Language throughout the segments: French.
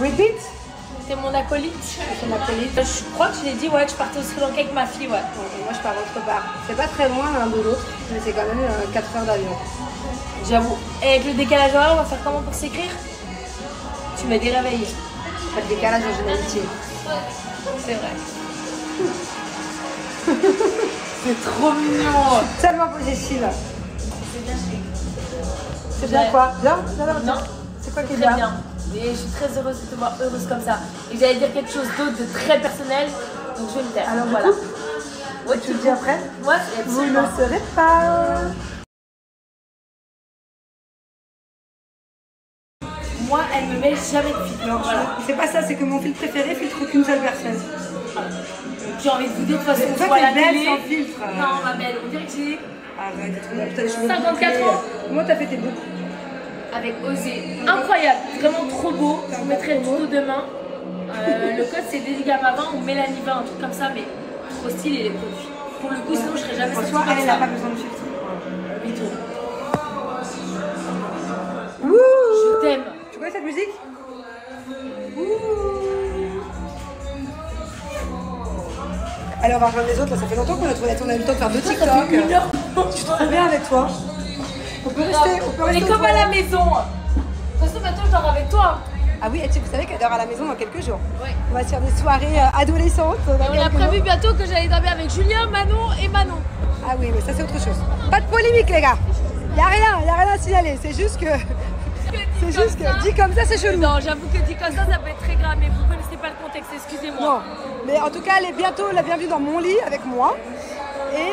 Repeat. T'es mon acolyte. C'est ma acolyte. Je crois que je l'ai dit, ouais, que je partais au Sri Lanka avec ma fille, ouais. Et moi je pars autre part. C'est pas très loin l'un de l'autre, mais c'est quand même 4 heures d'avion. J'avoue. Et avec le décalage horaire, on va faire comment pour s'écrire? Tu m'as déréveillée. Pas de décalage dans une amitié. C'est vrai. C'est trop mignon. Tellement positive. C'est bien. C'est bien quoi? Bien? Non. C'est quoi qui est Très bien? bien. Et je suis très heureuse de te voir heureuse comme ça. Et j'allais dire quelque chose d'autre de très personnel, donc je vais me taire. Alors voilà. Ouais, tu le dis après? Moi, Vous ne le saurez pas. Moi, elle me met jamais de filtre. Non, Voilà. c'est pas ça, c'est que mon filtre préféré filtre qu'une seule personne. J'ai envie de vous dire de toute façon, Toi, on voit t'es la belle télé. sans filtre. Non, ma belle, on dirait que j'ai Arrête, t'es trop belle. Putain, les cheveux 54 bouclés. ans. Comment t'as fait tes boucles? avec Osé. Incroyable, vraiment trop beau. Je vous mettrai le tuto demain. Le code c'est Dédigama 20 ou Mélanie 20, un truc comme ça, mais trop stylé les produits. Pour le coup, sinon je serais jamais sortie Franchement, comme elle n'a ça. pas besoin de filtre. Mytho. Ouh. Je t'aime. Tu connais cette musique? Alors, on va rejoindre les autres, là, ça fait longtemps qu'on a trouvé, on a eu le temps de faire 2 TikTok. Je suis trop bien avec toi. On peut rester, On est comme à la maison. De toute façon, maintenant je dors avec toi. Ah oui, et vous savez qu'elle dort à la maison dans quelques jours. Ouais. On va se faire des soirées adolescentes. Et on a prévu bientôt que j'allais dormir avec Julien, Manon et Manon. Ah oui, mais ça c'est autre chose. Pas de polémique les gars. Y a rien à signaler. C'est juste que... C'est juste que dit comme ça c'est chelou. Non, j'avoue que dit comme ça peut être très grave, mais vous connaissez pas le contexte, excusez-moi. Non, mais en tout cas elle est bientôt la bienvenue dans mon lit avec moi. Et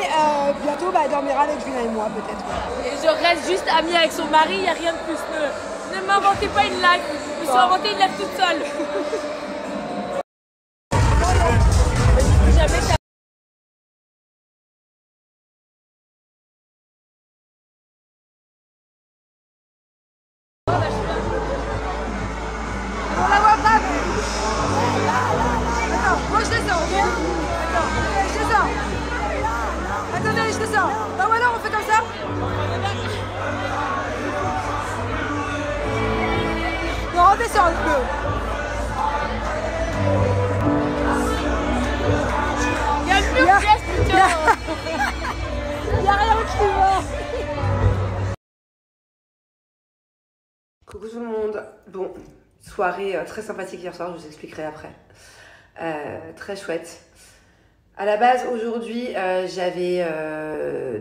bientôt elle dormira avec Julien et moi peut-être. Et je reste juste amie avec son mari, il n'y a rien de plus. Ne m'inventez pas une life, je me suis inventé une life toute seule. Jamais ça. On la voit pas mais... Attends, moi je descends, ok? Attends, je descends. Attendez, je descends. Non, voilà, on fait comme ça. Non, on descend un peu. Il y a plus de pièces, putain. Il y a rien qui va. Coucou tout le monde. Bon, soirée très sympathique hier soir, je vous expliquerai après. Très chouette. À la base, aujourd'hui, j'avais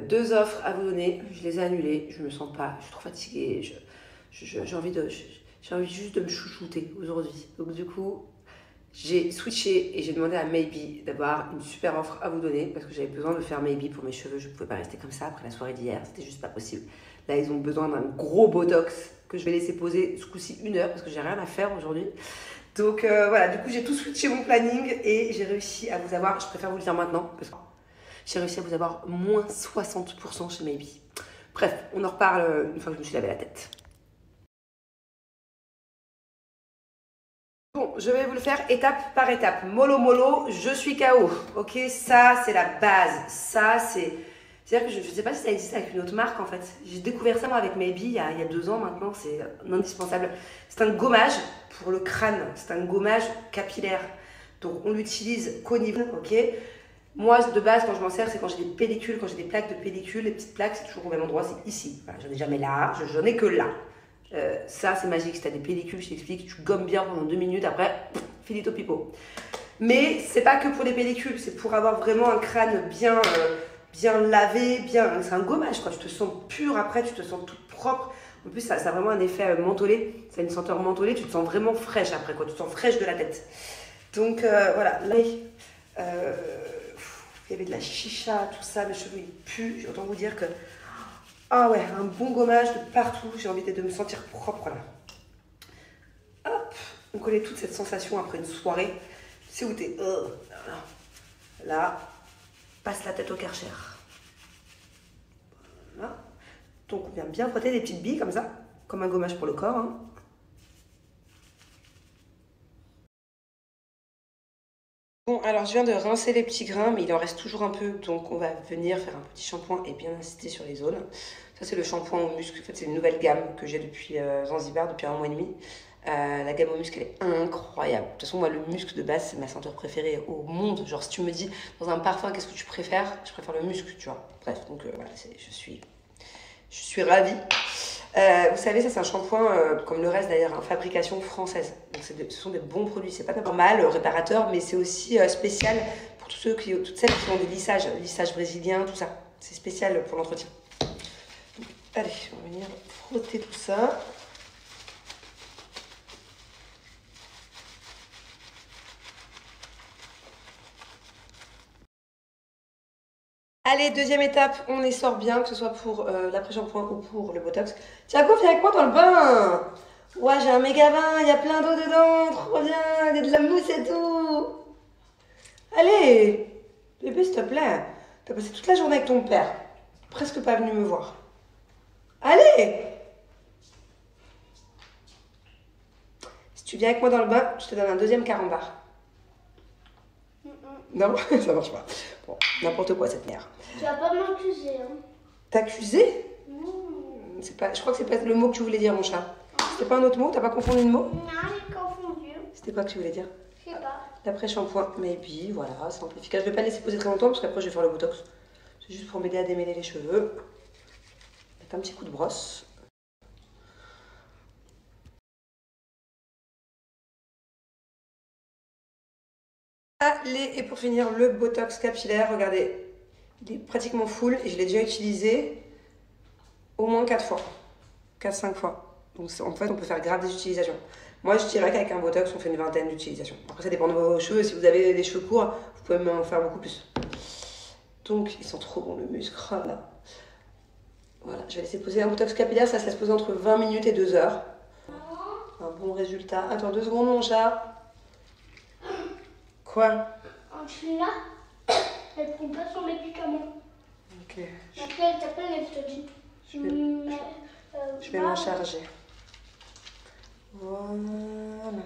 2 offres à vous donner. Je les ai annulées. Je me sens pas, je suis trop fatiguée. J'ai envie juste de me chouchouter aujourd'hui. Donc du coup, j'ai switché et j'ai demandé à Maybe d'avoir une super offre à vous donner parce que j'avais besoin de faire Maybe pour mes cheveux. Je ne pouvais pas rester comme ça après la soirée d'hier. C'était juste pas possible. Là, ils ont besoin d'un gros botox que je vais laisser poser ce coup-ci 1 heure parce que j'ai rien à faire aujourd'hui. Donc voilà, du coup j'ai tout switché mon planning et j'ai réussi à vous avoir, je préfère vous le dire maintenant, parce que j'ai réussi à vous avoir moins 60% chez Maybe. Bref, on en reparle une fois que je me suis lavé la tête. Bon, je vais vous le faire étape par étape. Mollo mollo, je suis KO. Ok, ça c'est la base. Ça c'est... C'est-à-dire que je ne sais pas si ça existe avec une autre marque en fait. J'ai découvert ça moi avec Maybe il y a 2 ans maintenant, c'est indispensable. C'est un gommage pour le crâne, c'est un gommage capillaire. Donc on l'utilise qu'au niveau, ok. Moi de base quand je m'en sers c'est quand j'ai des pellicules, quand j'ai des plaques de pellicules, les petites plaques c'est toujours au même endroit, c'est ici. Voilà, j'en ai jamais là, j'en ai que là. Ça c'est magique, si tu as des pellicules, je t'explique, tu gommes bien pendant 2 minutes, après, finito pipo. Mais c'est pas que pour les pellicules, c'est pour avoir vraiment un crâne bien... bien lavé, bien, c'est un gommage quoi, tu te sens pur après, tu te sens toute propre. En plus ça a vraiment un effet mentholé, ça a une senteur mentholée, tu te sens vraiment fraîche après quoi, tu te sens fraîche de la tête. Donc voilà, là il y avait de la chicha, tout ça, mes cheveux ils puent, autant vous dire que, ah ouais, un bon gommage de partout, j'ai envie de me sentir propre là. Hop, on connaît toute cette sensation après une soirée, tu sais où t'es, là. Passe la tête au Karcher. Voilà. Donc on vient bien frotter des petites billes comme ça, comme un gommage pour le corps. Hein. Bon, alors je viens de rincer les petits grains, mais il en reste toujours un peu, donc on va venir faire un petit shampoing et bien insister sur les zones. Ça c'est le shampoing aux muscles, en fait c'est une nouvelle gamme que j'ai depuis Zanzibar, depuis 1 mois et demi. La gamme aux muscles, elle est incroyable. De toute façon, moi, le muscle de base, c'est ma senteur préférée au monde. Genre, si tu me dis dans un parfum, qu'est-ce que tu préfères? Je préfère le muscle, tu vois. Bref, donc voilà, je suis ravie. Vous savez, ça, c'est un shampoing, comme le reste d'ailleurs, hein, fabrication française. Donc, ce sont des bons produits. C'est pas normal, réparateur, mais c'est aussi spécial pour toutes celles qui font des lissage brésilien, tout ça. C'est spécial pour l'entretien. Allez, on va venir frotter tout ça. Allez, deuxième étape, on les sort bien, que ce soit pour l'après-shampoing ou pour le botox. Thiago, viens avec moi dans le bain. Ouais, j'ai un méga bain, il y a plein d'eau dedans, trop bien, il y a de la mousse et tout. Allez, bébé, s'il te plaît. T'as passé toute la journée avec ton père, presque pas venu me voir. Allez. Si tu viens avec moi dans le bain, je te donne un deuxième carambar. Non, ça marche pas. Bon, n'importe quoi cette mère. Tu vas pas m'accuser, hein. T'accuser? Je crois que c'est pas le mot que tu voulais dire, mon chat. C'était pas un autre mot? T'as pas confondu de mot? Non, j'ai confondu. C'était quoi que tu voulais dire? Je sais pas. L'après-shampoing, maybe, voilà, simple, efficace. Je vais pas le laisser poser très longtemps parce qu'après je vais faire le botox. C'est juste pour m'aider à démêler les cheveux. Mettre un petit coup de brosse. Allez, et pour finir, le botox capillaire, regardez, il est pratiquement full et je l'ai déjà utilisé au moins 4 fois, 4-5 fois. Donc en fait, on peut faire grave des utilisations. Moi, je dirais qu'avec un botox, on fait une vingtaine d'utilisations. Après, ça dépend de vos cheveux. Si vous avez des cheveux courts, vous pouvez même en faire beaucoup plus. Donc, ils sont trop bons, le muscle. Oh là. Voilà, je vais laisser poser un botox capillaire. Ça se laisse poser entre 20 minutes et 2 heures. Un bon résultat. Attends 2 secondes, mon chat. Quoi? Celui-là, elle prend pas son médicament. Ok. Après, elle t'appelle, elle te dit. Je vais m'en charger. Voilà.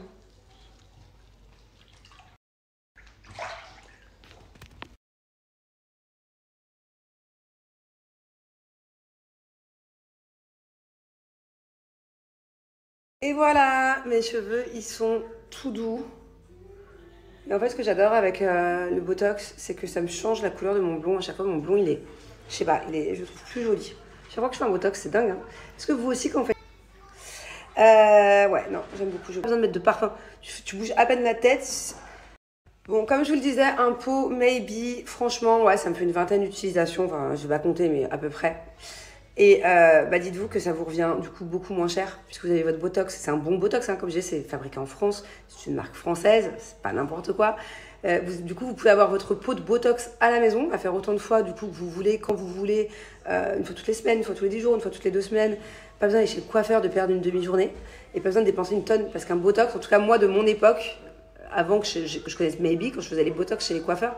Et voilà, mes cheveux, ils sont tout doux. Et en fait, ce que j'adore avec le botox, c'est que ça me change la couleur de mon blond. À chaque fois, mon blond, il est, je sais pas, je le trouve plus joli. Chaque fois que je fais un botox, c'est dingue. Hein. Est-ce que vous aussi, quand vous faites... ouais, non, j'aime beaucoup. J'ai pas besoin de mettre de parfum. Tu bouges à peine la tête. Bon, comme je vous le disais, un pot, maybe. Franchement, ouais, ça me fait une vingtaine d'utilisations. Enfin, je vais pas compter, mais à peu près. Et bah dites-vous que ça vous revient du coup beaucoup moins cher puisque vous avez votre botox. C'est un bon botox, hein, comme je disais, c'est fabriqué en France. C'est une marque française, c'est pas n'importe quoi. Du coup, vous pouvez avoir votre pot de botox à la maison, à faire autant de fois du coup que vous voulez, quand vous voulez, une fois toutes les semaines, une fois tous les 10 jours, une fois toutes les 2 semaines. Pas besoin d'aller chez le coiffeur de perdre une demi-journée et pas besoin de dépenser une tonne parce qu'un botox, en tout cas moi de mon époque, avant que je connaisse Maybe, quand je faisais les botox chez les coiffeurs,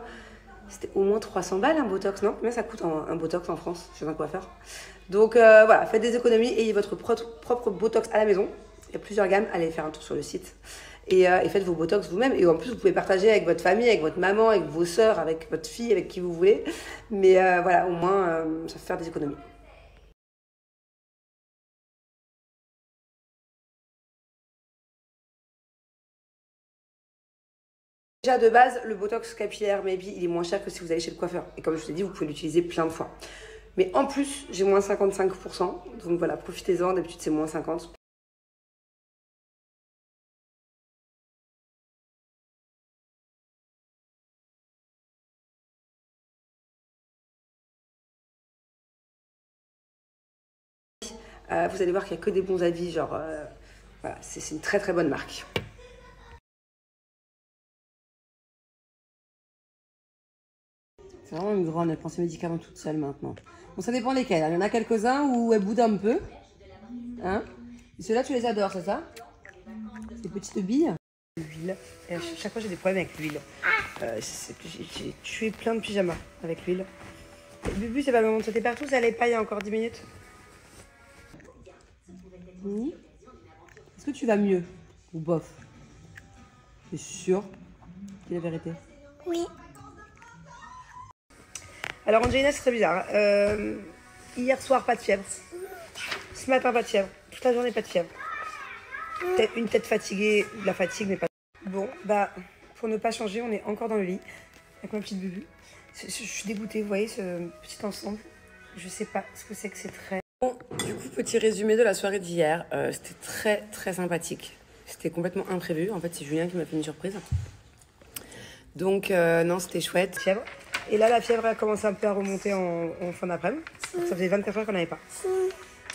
c'était au moins 300 balles un botox, non? Combien ça coûte un botox en France chez un coiffeur? Donc voilà, faites des économies, ayez votre propre botox à la maison. Il y a plusieurs gammes, allez faire un tour sur le site. Et faites vos botox vous-même. Et en plus, vous pouvez partager avec votre famille, avec votre maman, avec vos sœurs, avec votre fille, avec qui vous voulez. Mais voilà, au moins, ça fait faire des économies. Déjà de base, le botox capillaire Maybe, il est moins cher que si vous allez chez le coiffeur. Et comme je vous ai dit, vous pouvez l'utiliser plein de fois. Mais en plus, j'ai moins 55%. Donc voilà, profitez-en. D'habitude, c'est moins 50%. Vous allez voir qu'il n'y a que des bons avis. Genre, voilà, c'est une très très bonne marque. C'est vraiment une grande, elle prend ses médicaments toute seule maintenant. Bon, ça dépend lesquels. Il y en a quelques-uns où elle boude un peu. Hein? Et ceux-là, tu les adores, c'est ça? Ces petites billes. L'huile. Chaque fois, j'ai des problèmes avec l'huile. J'ai tué plein de pyjamas avec l'huile. Bubu, c'est pas le moment de sauter partout, ça allait pas il y a encore 10 minutes. Est-ce que tu vas mieux? Ou bof? T'es sûr? C'est la vérité? Oui. Alors Angelina, c'est très bizarre. Hier soir, pas de fièvre. Ce matin, pas de fièvre. Toute la journée, pas de fièvre. Une tête fatiguée, la fatigue n'est pas... Bon, bah, pour ne pas changer, on est encore dans le lit, avec ma petite bubu. Je suis dégoûtée, vous voyez, ce petit ensemble. Je sais pas ce que c'est très... Bon, du coup, petit résumé de la soirée d'hier. C'était très sympathique. C'était complètement imprévu. En fait, c'est Julien qui m'a fait une surprise. Donc, non, c'était chouette. Fièvre. Et là, la fièvre a commencé un peu à remonter en fin d'après-midi. Ça faisait 24 heures qu'on n'avait pas.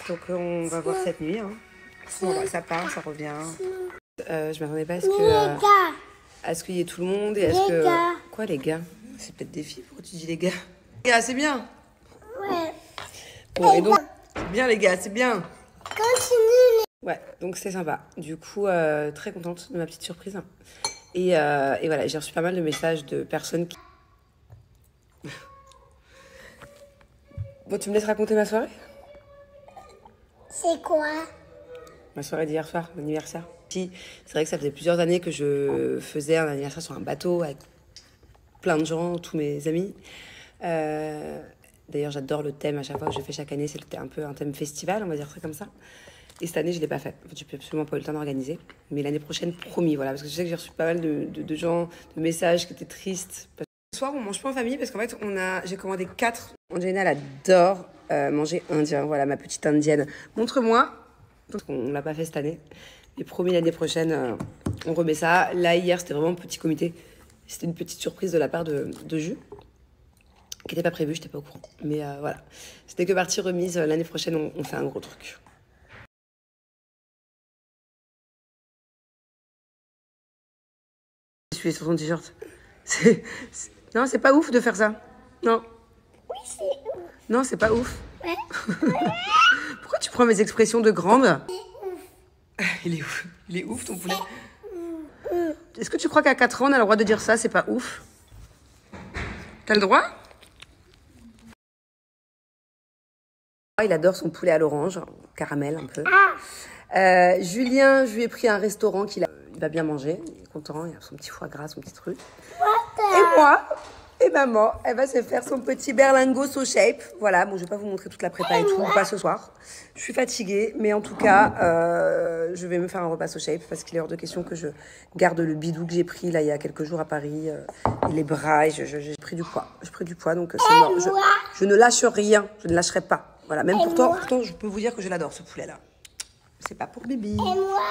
Donc, on va voir cette nuit. Hein. Bon, bah, ça part, ça revient. Je m'attendais pas à ce qu'il y ait tout le monde. Et à ce que... Quoi, les gars? C'est peut-être des filles. Pourquoi tu dis les gars? Les gars, c'est bien. Ouais. Bon, et donc, c'est bien, les gars, c'est bien. Continue. Ouais, donc c'était sympa. Du coup, très contente de ma petite surprise. Et voilà, j'ai reçu pas mal de messages de personnes qui... Bon, tu me laisses raconter ma soirée? C'est quoi? Ma soirée d'hier soir, mon anniversaire. C'est vrai que ça faisait plusieurs années que je faisais un anniversaire sur un bateau avec plein de gens, tous mes amis. D'ailleurs, j'adore le thème à chaque fois que je fais chaque année. C'est un peu un thème festival, on va dire ça comme ça. Et cette année, je ne l'ai pas fait. En fait, je n'ai absolument pas eu le temps d'organiser. Mais l'année prochaine, promis, voilà. Parce que je sais que j'ai reçu pas mal de gens, de messages qui étaient tristes. Ce soir, on mange pas en famille parce qu'en fait, j'ai commandé 4. Angelina, elle adore manger indien. Voilà, ma petite indienne. Montre-moi. On ne l'a pas fait cette année. Mais promis, l'année prochaine, on remet ça. Là, hier, c'était vraiment un petit comité. C'était une petite surprise de la part de Jus, qui n'était pas prévue, je n'étais pas au courant. Mais voilà, c'était que partie remise. L'année prochaine, on fait un gros truc. Je suis sur ton t-shirt. Non, c'est pas ouf de faire ça. Non. Oui, c'est ouf. Non, c'est pas ouf. Ouais. Pourquoi tu prends mes expressions de grande? Il est ouf ton poulet. Est-ce que tu crois qu'à 4 ans, on a le droit de dire ça? C'est pas ouf. T'as le droit? Il adore son poulet à l'orange, caramel un peu. Julien, je lui ai pris un restaurant il va bien manger. Il est content, il a son petit foie gras, son petit truc. Et moi, et maman, elle va se faire son petit berlingot so shape. Voilà, bon, je vais pas vous montrer toute la prépa et tout, pas ce soir. Je suis fatiguée, mais en tout cas, je vais me faire un repas so shape parce qu'il est hors de question que je garde le bidou que j'ai pris là il y a quelques jours à Paris et les bras. Et j'ai pris du poids. J'ai pris du poids, donc c'est mort. Je ne lâche rien, je ne lâcherai pas. Voilà, même pourtant, je peux vous dire que je l'adore ce poulet-là. C'est pas pour Bibi. Et moi?